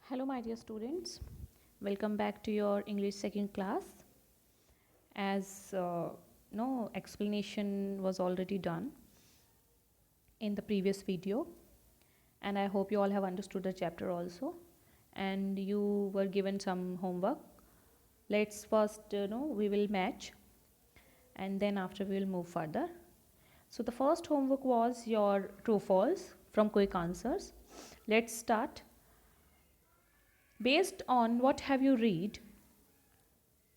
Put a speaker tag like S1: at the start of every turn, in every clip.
S1: Hello my dear students, welcome back to your English second class. As no explanation was already done in the previous video, and I hope you all have understood the chapter also, and you were given some homework. Let's first we will match, and then after we will move further. So the first homework was your true false from quick answers. Let's start. Based on what have you read,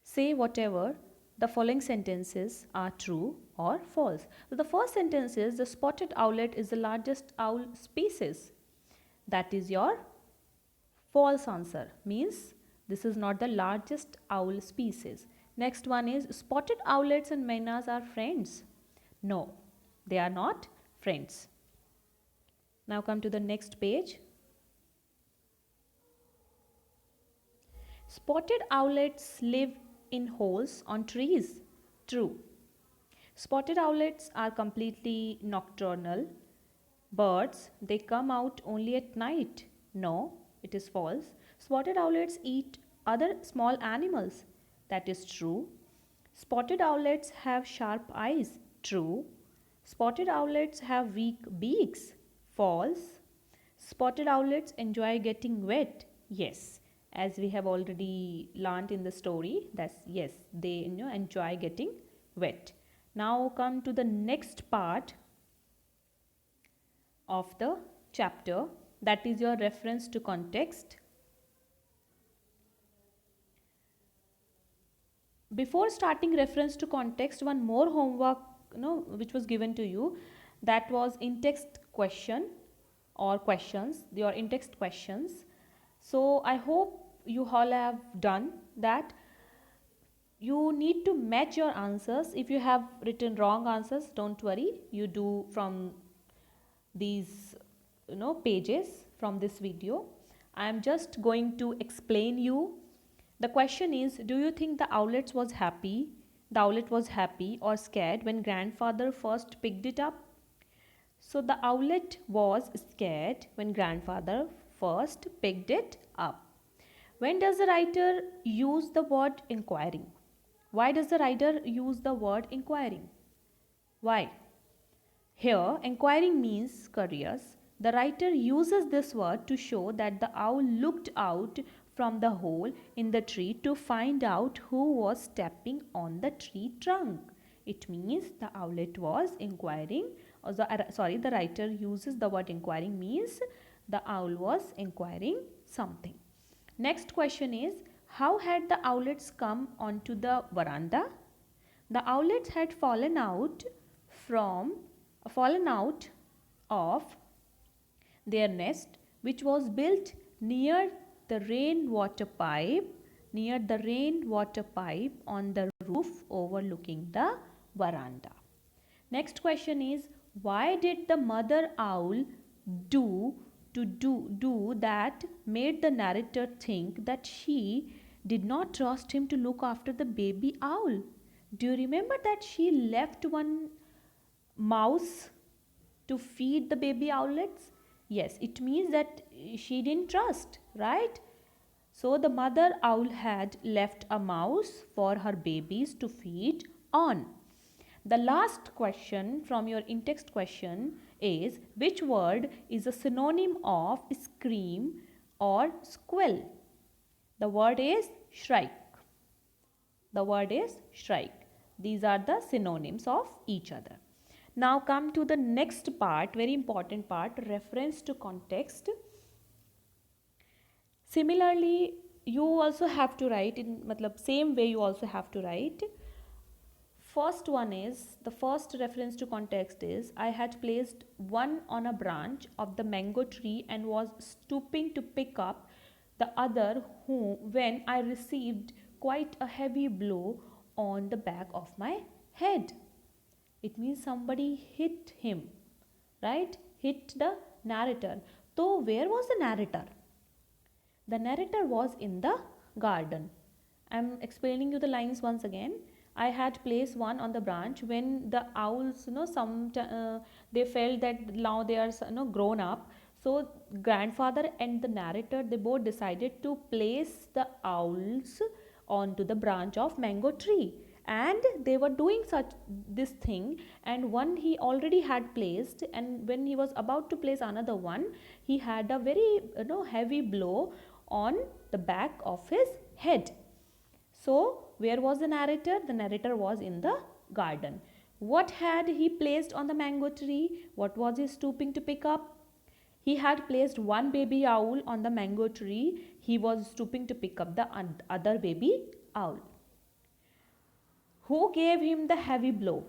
S1: say whatever the following sentences are true or false. So the first sentence is the spotted owlet is the largest owl species. That is your false answer. Means this is not the largest owl species. Next one is spotted owlets and mynas are friends. No, they are not friends. Now come to the next page. Spotted owlets live in holes on trees. True. Spotted owlets are completely nocturnal birds. They come out only at night. No, it is false. Spotted owlets eat other small animals. That is true. Spotted owlets have sharp eyes. True. Spotted owlets have weak beaks. False. Spotted owlets enjoy getting wet. Yes, as we have already learned in the story, that's yes, they enjoy getting wet. Now come to the next part of the chapter, that is your reference to context. Before starting reference to context, one more homework which was given to you, that was in text question or questions, your in text questions. So I hope you all have done that. You need to match your answers. If you have written wrong answers, don't worry, you do from these pages from this video. I am just going to explain you. The question is, do you think the owlet was happy or scared when grandfather first picked it up? So the owlet was scared when grandfather first picked it up. When does the writer use the word inquiring? Why does the writer use the word inquiring? Why? Here, inquiring means curious. The writer uses this word to show that the owl looked out from the hole in the tree to find out who was stepping on the tree trunk. It means the owlet was inquiring, or the writer uses the word inquiring means the owl was inquiring something. Next question is, how had the owlets come onto the veranda? The owlets had fallen out of their nest, which was built near the rainwater pipe on the roof overlooking the veranda. Next question is, why did the mother owl do that made the narrator think that she did not trust him to look after the baby owl? Do you remember that she left one mouse to feed the baby owlets? Yes, it means that she didn't trust, right? So the mother owl had left a mouse for her babies to feed on. The last question from your in-text question is, which word is a synonym of scream or squeal? The word is shrike. These are the synonyms of each other. Now come to the next part, very important part, reference to context. Similarly, you also have to write in same way you also have to write. First one is, the first reference to context is, I had placed one on a branch of the mango tree and was stooping to pick up the other when I received quite a heavy blow on the back of my head. It means somebody hit him, right? Hit the narrator. So where was the narrator? The narrator was in the garden. I am explaining you the lines once again. I had placed one on the branch when the owls, they felt that now they are grown up. So grandfather and the narrator, they both decided to place the owls onto the branch of mango tree, and they were doing such this thing, and one he already had placed, and when he was about to place another one, he had a very heavy blow on the back of his head. So where was the narrator? The narrator was in the garden. What had he placed on the mango tree? What was he stooping to pick up? He had placed one baby owl on the mango tree. He was stooping to pick up the other baby owl. Who gave him the heavy blow?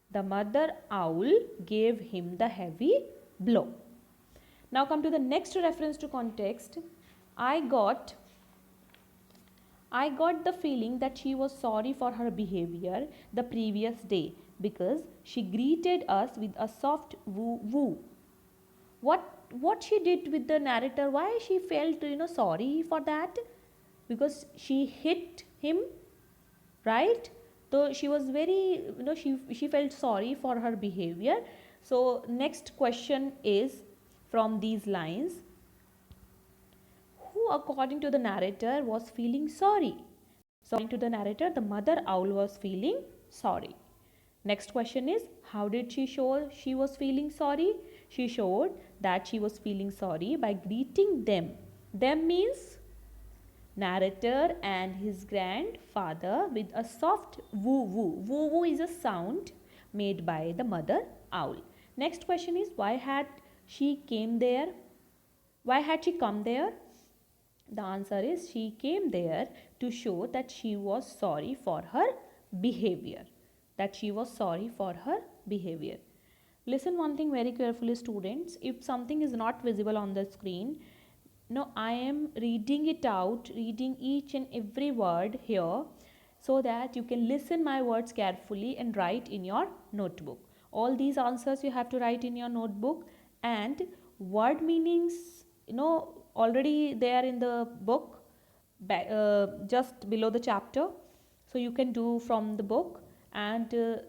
S1: The mother owl gave him the heavy blow. Now come to the next reference to context. I got the feeling that she was sorry for her behavior the previous day because she greeted us with a soft woo woo. What she did with the narrator, why she felt sorry for that? Because she hit him, right? So she was very she felt sorry for her behavior. So next question is from these lines, who according to the narrator was feeling sorry? So according to the narrator, the mother owl was feeling sorry. Next question is, how did she show she was feeling sorry? She showed that she was feeling sorry by greeting them. Them means narrator and his grandfather with a soft woo woo. Woo woo is a sound made by the mother owl. Next question is, why had she came there? Why had she come there? The answer is, she came there to show that she was sorry for her behavior. That she was sorry for her behavior. Listen one thing very carefully, students. If something is not visible on the screen, no, I am reading it out, reading each and every word here so that you can listen my words carefully and write in your notebook. All these answers you have to write in your notebook, and word meanings, already they are in the book just below the chapter, so you can do from the book. And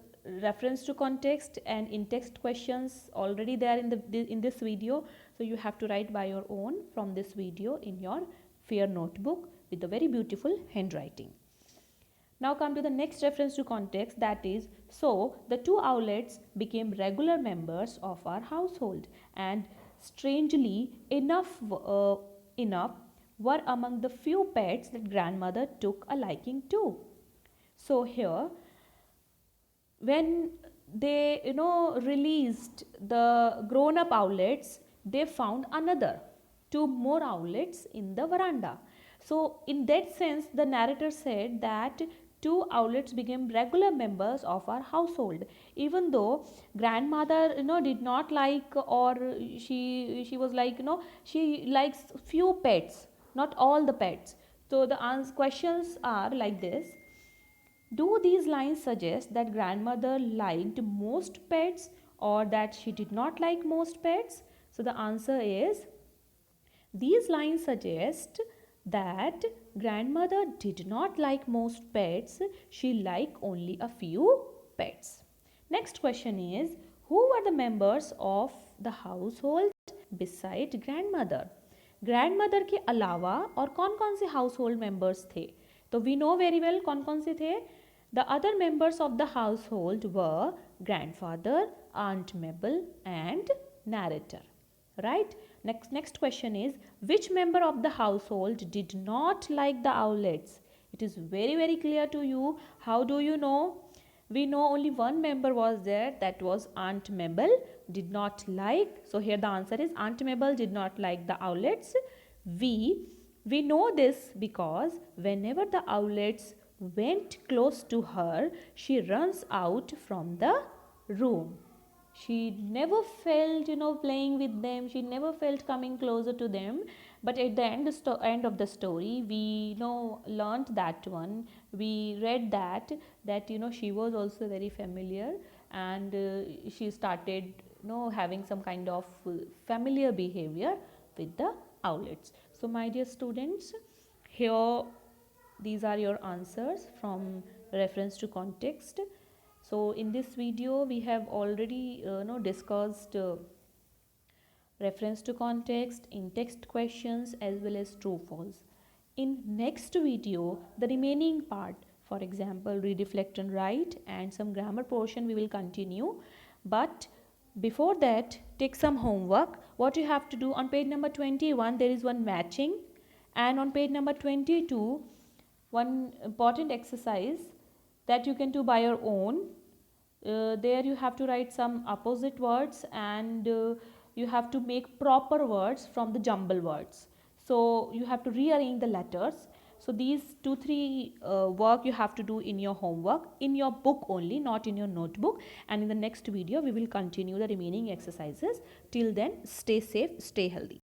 S1: reference to context and in-text questions already there in this video, so you have to write by your own from this video in your fair notebook with a very beautiful handwriting. Now come to the next reference to context, that is, so the two owlets became regular members of our household, and strangely enough were among the few pets that grandmother took a liking to. So here, when they released the grown up owlets, they found another two more owlets in the veranda. So in that sense, the narrator said that two owlets became regular members of our household, even though grandmother did not like, or she was like she likes few pets, not all the pets. So the questions are like this: do these lines suggest that grandmother liked most pets, or that she did not like most pets? So the answer is, these lines suggest that grandmother did not like most pets, she liked only a few pets. Next question is, who were the members of the household beside grandmother? Grandmother के अलावा और कौन कौन से house hold members थे? तो we know very well कौन कौन से थे. The other members of the household were grandfather, Aunt Mabel and narrator. Right? Next question is, which member of the household did not like the owlets? It is very clear to you. How do you know? We know only one member was there, that was Aunt Mabel did not like. So here the answer is, Aunt Mabel did not like the owlets. We know this because whenever the owlets went close to her, she runs out from the room. She never felt playing with them, she never felt coming closer to them. But at the end of the story, we learned that one, we read that she was also very familiar, and she started having some kind of familiar behavior with the owlets. So my dear students, here these are your answers from reference to context. So in this video we have already discussed reference to context, in-text questions as well as true false. In next video, the remaining part, for example, read, reflect and write and some grammar portion we will continue. But before that, take some homework. What you have to do on page number 21, there is one matching, and on page number 22, one important exercise that you can do by your own. There you have to write some opposite words, and you have to make proper words from the jumble words. So you have to rearrange the letters. So these 2-3 work you have to do in your homework, in your book only, not in your notebook. And in the next video we will continue the remaining exercises. Till then, stay safe, stay healthy.